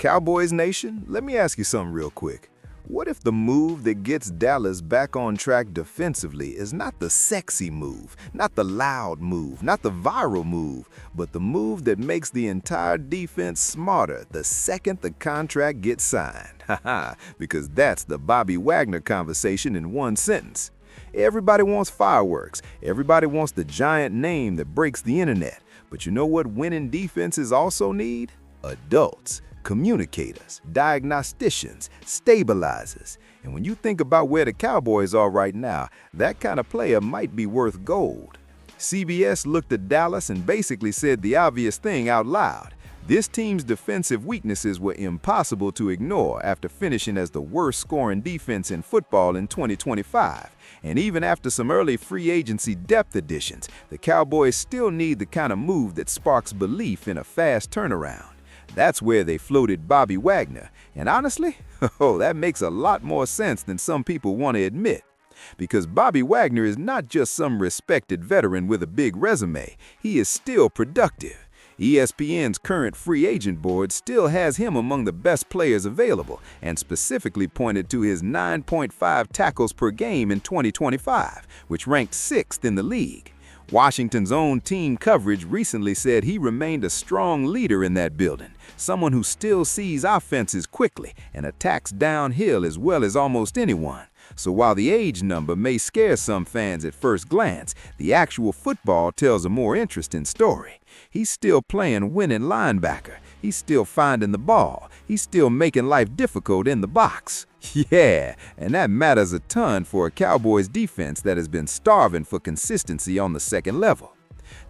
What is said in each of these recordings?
Cowboys Nation, let me ask you something real quick. What if the move that gets Dallas back on track defensively is not the sexy move, not the loud move, not the viral move, but the move that makes the entire defense smarter the second the contract gets signed? Haha, because that's the Bobby Wagner conversation in one sentence. Everybody wants fireworks. Everybody wants the giant name that breaks the internet. But you know what winning defenses also need? Adults. Communicators, diagnosticians, stabilizers. And when you think about where the Cowboys are right now, that kind of player might be worth gold. CBS looked at Dallas and basically said the obvious thing out loud. This team's defensive weaknesses were impossible to ignore after finishing as the worst scoring defense in football in 2025. And even after some early free agency depth additions, the Cowboys still need the kind of move that sparks belief in a fast turnaround. That's where they floated Bobby Wagner, and honestly, that makes a lot more sense than some people want to admit. Because Bobby Wagner is not just some respected veteran with a big resume, he is still productive. ESPN's current free agent board still has him among the best players available, and specifically pointed to his 9.5 tackles per game in 2025, which ranked 6th in the league. Washington's own team coverage recently said he remained a strong leader in that building, someone who still sees offenses quickly and attacks downhill as well as almost anyone. So while the age number may scare some fans at first glance, the actual football tells a more interesting story. He's still playing winning linebacker. He's still finding the ball. He's still making life difficult in the box. Yeah, and that matters a ton for a Cowboys defense that has been starving for consistency on the second level.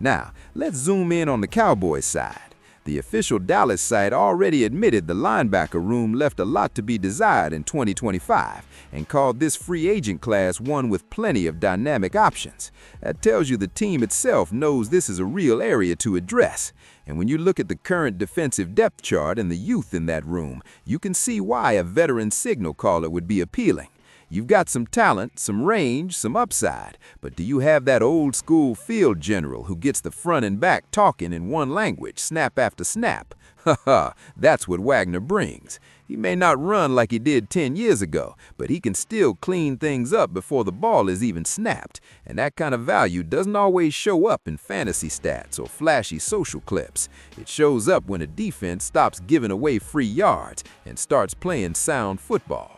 Now, let's zoom in on the Cowboys side. The official Dallas site already admitted the linebacker room left a lot to be desired in 2025 and called this free agent class one with plenty of dynamic options. That tells you the team itself knows this is a real area to address. And when you look at the current defensive depth chart and the youth in that room, you can see why a veteran signal caller would be appealing. You've got some talent, some range, some upside, but do you have that old-school field general who gets the front and back talking in one language, snap after snap? Haha, that's what Wagner brings. He may not run like he did 10 years ago, but he can still clean things up before the ball is even snapped, and that kind of value doesn't always show up in fantasy stats or flashy social clips. It shows up when a defense stops giving away free yards and starts playing sound football.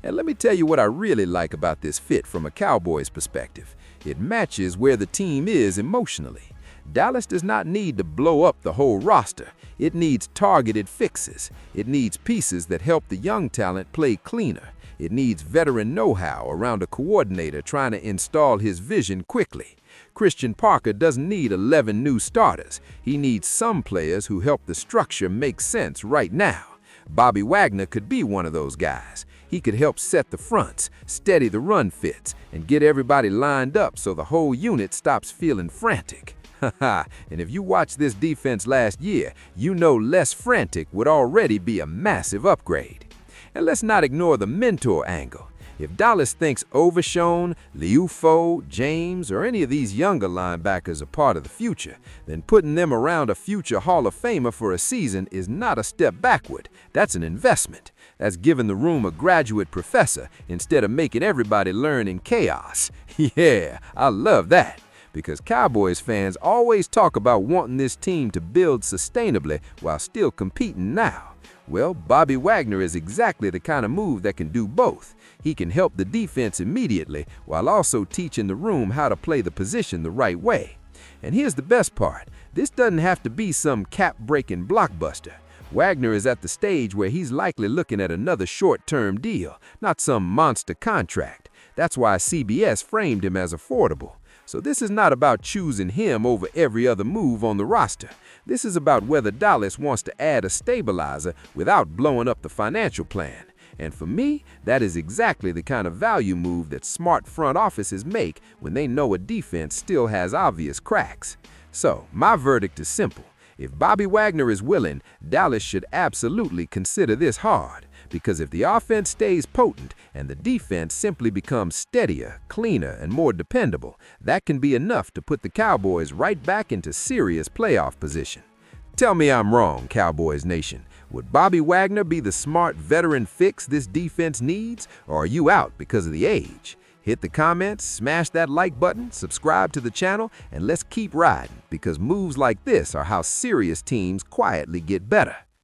And let me tell you what I really like about this fit from a Cowboys perspective. It matches where the team is emotionally. Dallas does not need to blow up the whole roster. It needs targeted fixes. It needs pieces that help the young talent play cleaner. It needs veteran know-how around a coordinator trying to install his vision quickly. Christian Parker doesn't need 11 new starters. He needs some players who help the structure make sense right now. Bobby Wagner could be one of those guys. He could help set the fronts, steady the run fits, and get everybody lined up so the whole unit stops feeling frantic. Haha, and if you watched this defense last year, you know less frantic would already be a massive upgrade. And let's not ignore the mentor angle. If Dallas thinks Overshown, Liufo, James, or any of these younger linebackers are part of the future, then putting them around a future Hall of Famer for a season is not a step backward. That's an investment. That's giving the room a graduate professor instead of making everybody learn in chaos. Yeah, I love that. Because Cowboys fans always talk about wanting this team to build sustainably while still competing now. Well, Bobby Wagner is exactly the kind of move that can do both. He can help the defense immediately while also teaching the room how to play the position the right way. And here's the best part. This doesn't have to be some cap-breaking blockbuster. Wagner is at the stage where he's likely looking at another short-term deal, not some monster contract. That's why CBS framed him as affordable. So this is not about choosing him over every other move on the roster. This is about whether Dallas wants to add a stabilizer without blowing up the financial plan. And for me, that is exactly the kind of value move that smart front offices make when they know a defense still has obvious cracks. So, my verdict is simple. If Bobby Wagner is willing, Dallas should absolutely consider this hard. Because if the offense stays potent and the defense simply becomes steadier, cleaner, and more dependable, that can be enough to put the Cowboys right back into serious playoff position. Tell me I'm wrong, Cowboys Nation. Would Bobby Wagner be the smart veteran fix this defense needs, or are you out because of the age? Hit the comments, smash that like button, subscribe to the channel, and let's keep riding, because moves like this are how serious teams quietly get better.